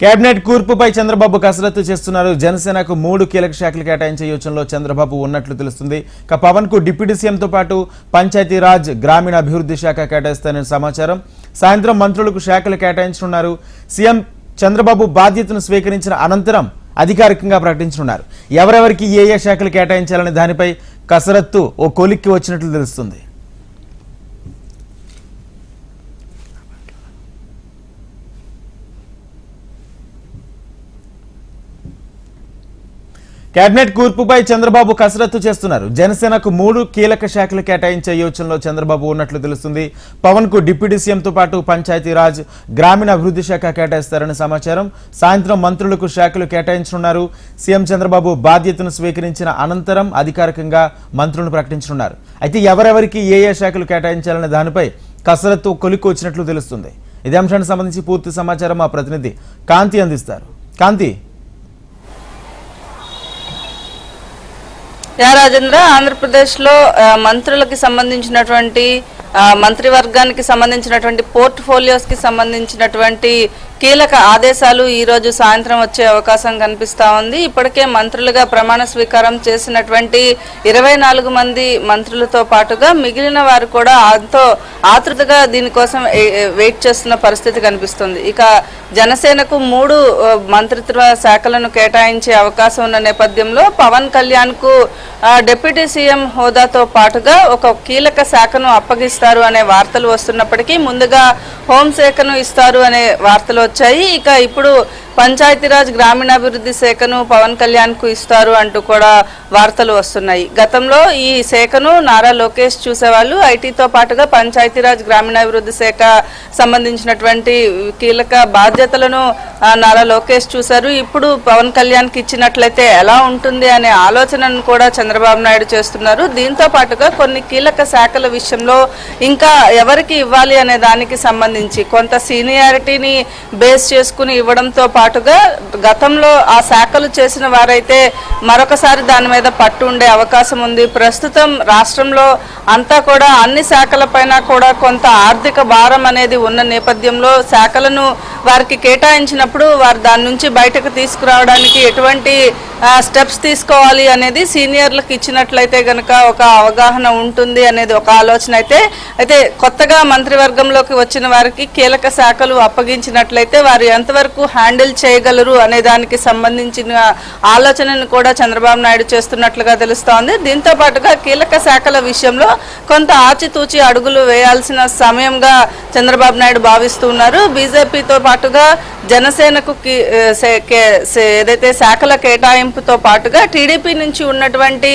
Cabinet కూర్పుపై Chandrababu కసరత్తు చేస్తున్నారు. జనసేనకు 3 కీలక శాఖలు కేటాయించే యోచనలో చంద్రబాబు ఉన్నట్లు తెలుస్తుంది. పవన్ కు డిప్యూటీ సీఎంతో పాటు పంచాయతీరాజ్ గ్రామీణ అభివృద్ధి శాఖ కేటాయిస్తారని సమాచారం. సాయంత్రం మంత్రులకు శాఖలు కేటాయించనున్నారు. సీఎం చంద్రబాబు బాధ్యతను స్వీకరించిన అనంతరం అధికారికంగా ప్రకటించనున్నారు. ఎవరెవరికి ఏ శాఖలు కేటాయించాలనే దానిపై కసరత్తు ఓ కొలిక్కి వచ్చినట్లు తెలుస్తుంది. కేబినెట్ కూర్పుపై చంద్రబాబు కసరత్తు చేస్తున్నారు. జనసేనకు 3 కీలక శాఖలు కేటాయించే యోచనలో చంద్రబాబు ఉన్నట్లు తెలుస్తుంది. పవన్ కు డిప్యూటీ సీఎంతో పాటు పంచాయతీరాజ్ గ్రామీణ అభివృద్ధి శాఖ కేటాయిస్తారని సమాచారం. సాయంత్రం మంత్రులకు శాఖలు కేటాయించనున్నారు. సీఎం చంద్రబాబు బాధ్యతను స్వీకరించిన అనంతరం అధికారికంగా మంత్రులను ప్రకటించనున్నారు. అయితే ఎవరెవరికి ఏ శాఖలు కేటాయించాలనే దానిపై కసరత్తు కొలిక్కి వచ్చినట్లు తెలుస్తుంది. ఇదే అంశానికి సంబంధించి పూర్తి సమాచారం మా ప్రతినిధి కాంతి అందిస్తారు. కాంతి, రాజేంద్ర, ఆంధ్రప్రదేశ్లో మంత్రులకి సంబంధించినటువంటి మంత్రివర్గానికి సంబంధించినటువంటి పోర్ట్ఫోలియోస్ కి సంబంధించినటువంటి కీలక ఆదేశాలు ఈ రోజు సాయంత్రం వచ్చే అవకాశం కనిపిస్తా ఉంది. ఇప్పటికే మంత్రులుగా ప్రమాణ స్వీకారం చేసినటువంటి 24 మంది మంత్రులతో పాటుగా మిగిలిన వారు కూడా ఎంతో ఆతృతగా దీనికోసం వెయిట్ చేస్తున్న పరిస్థితి కనిపిస్తుంది. ఇక జనసేనకు 3 మంత్రిత్వ శాఖలను కేటాయించే అవకాశం ఉన్న నేపథ్యంలో పవన్ కళ్యాణ్ కు డిప్యూటీ సీఎం హోదాతో పాటుగా ఒక కీలక శాఖను అప్పగిస్తారు అనే వార్తలు వస్తున్నప్పటికీ ముందుగా హోంశాఖను ఇస్తారు అనే వార్తలు వచ్చాయి. ఇక ఇప్పుడు పంచాయతీరాజ్ గ్రామీణాభివృద్ధి శాఖను పవన్ కళ్యాణ్ కు ఇస్తారు అంటూ కూడా వార్తలు వస్తున్నాయి. గతంలో ఈ శాఖను నారా లోకేష్ చూసేవాళ్ళు. ఐటీతో పాటుగా పంచాయతీరాజ్ గ్రామీణాభివృద్ధి శాఖ సంబంధించినటువంటి కీలక బాధ్యతలను నారా లోకేష్ చూశారు. ఇప్పుడు పవన్ కళ్యాణ్ కి ఇచ్చినట్లయితే ఎలా ఉంటుంది అనే ఆలోచనను కూడా చంద్రబాబు నాయుడు చేస్తున్నారు. దీంతో పాటుగా కొన్ని కీలక శాఖల విషయంలో ఇంకా ఎవరికి ఇవ్వాలి అనే దానికి సంబంధించి కొంత సీనియారిటీని బేస్ చేసుకుని ఇవ్వడంతో పాటుగా గతంలో ఆ శాఖలు చేసిన వారైతే మరొకసారి దాని మీద పట్టు ఉండే అవకాశం ఉంది. ప్రస్తుతం రాష్ట్రంలో అంతా కూడా అన్ని శాఖలపైన కూడా కొంత ఆర్థిక భారం అనేది ఉన్న నేపథ్యంలో శాఖలను వారికి కేటాయించినప్పుడు వారు దాని నుంచి బయటకు తీసుకురావడానికి ఎటువంటి స్టెప్స్ తీసుకోవాలి అనేది సీనియర్లకు ఇచ్చినట్లయితే గనక ఒక అవగాహన ఉంటుంది అనేది ఒక ఆలోచన. అయితే కొత్తగా మంత్రివర్గంలోకి వచ్చిన వారికి కీలక శాఖలు అప్పగించినట్లయితే వారు ఎంతవరకు హ్యాండిల్ చేయగలరు అనే దానికి సంబంధించిన ఆలోచనను కూడా చంద్రబాబు నాయుడు చేస్తున్నట్లుగా తెలుస్తోంది. దీంతో పాటుగా కీలక శాఖల విషయంలో కొంత ఆచితూచి అడుగులు వేయాల్సిన సమయంగా చంద్రబాబు నాయుడు భావిస్తున్నారు. బీజేపీతో పాటుగా జనసేనకు ఏదైతే శాఖల కేటాయింపుతో పాటుగా టీడీపీ నుంచి ఉన్నటువంటి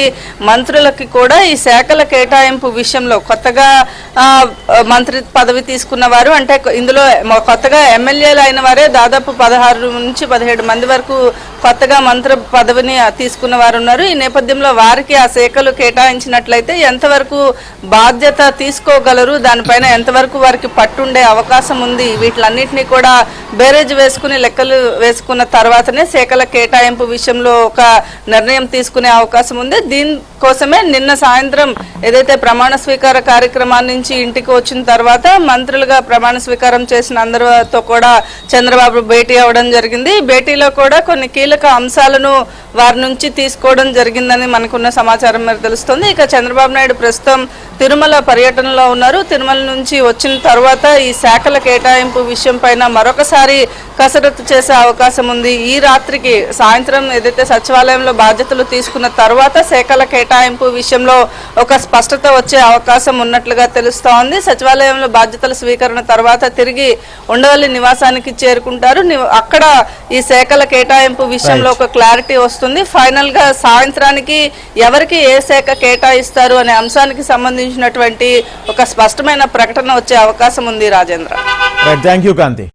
మంత్రులకి కూడా ఈ శాఖల కేటాయింపు విషయంలో కొత్తగా మంత్రి పదవి తీసుకున్న వారు, అంటే ఇందులో కొత్తగా ఎమ్మెల్యేలు అయిన వారే దాదాపు 16 నుంచి 17 మంది వరకు కొత్తగా మంత్రి పదవిని తీసుకున్న వారు ఉన్నారు. ఈ నేపథ్యంలో వారికి ఆ శాఖలు కేటాయించినట్లయితే ఎంతవరకు బాధ్యత తీసుకోగలరు, దానిపైన ఎంతవరకు వారికి పట్టుండే అవకాశం ఉంది, వీటిలన్నింటినీ కూడా బేరేజ్ వేసుకుని లెక్కలు వేసుకున్న తర్వాతనే శాఖల కేటాయింపు విషయంలో ఒక నిర్ణయం తీసుకునే అవకాశం ఉంది. దీనికోసమే నిన్న సాయంత్రం ఏదైతే ప్రమాణ స్వీకార కార్యక్రమాన్ని నుంచి ఇంటికి వచ్చిన తర్వాత మంత్రులుగా ప్రమాణ స్వీకారం చేసిన అందరితో కూడా చంద్రబాబు భేటీ అవ్వడం జరిగింది. భేటీలో కూడా కొన్ని కీలక అంశాలను వారి నుంచి తీసుకోవడం జరిగిందని మనకున్న సమాచారం మేరకు తెలుస్తుంది. ఇక చంద్రబాబు నాయుడు ప్రస్తుతం తిరుమల పర్యటనలో ఉన్నారు. తిరుమల నుంచి వచ్చిన తర్వాత ఈ శాఖల కేటాయింపు విషయం పైన మరొకసారి కసరత్తు చేసే అవకాశం ఉంది. ఈ రాత్రికి సాయంత్రం ఏదైతే సచివాలయంలో బాధ్యతలు తీసుకున్న తర్వాత శాఖల కేటాయింపు విషయంలో ఒక స్పష్టత వచ్చే అవకాశం ఉన్నట్లుగా తెలుస్తోంది. సచివాలయంలో బాధ్యతల స్వీకరణ తర్వాత తిరిగి ఉండవల్లి నివాసానికి చేరుకుంటారు. అక్కడ ఈ శాఖల కేటాయింపు విషయంలో ఒక క్లారిటీ వస్తుంది. ఫైనల్ గా సాయంత్రానికి ఎవరికి ఏ శాఖ కేటాయిస్తారు అనే అంశానికి సంబంధించినటువంటి ఒక స్పష్టమైన ప్రకటన వచ్చే అవకాశం ఉంది. రాజేంద్ర, థాంక్యూ కాంతి.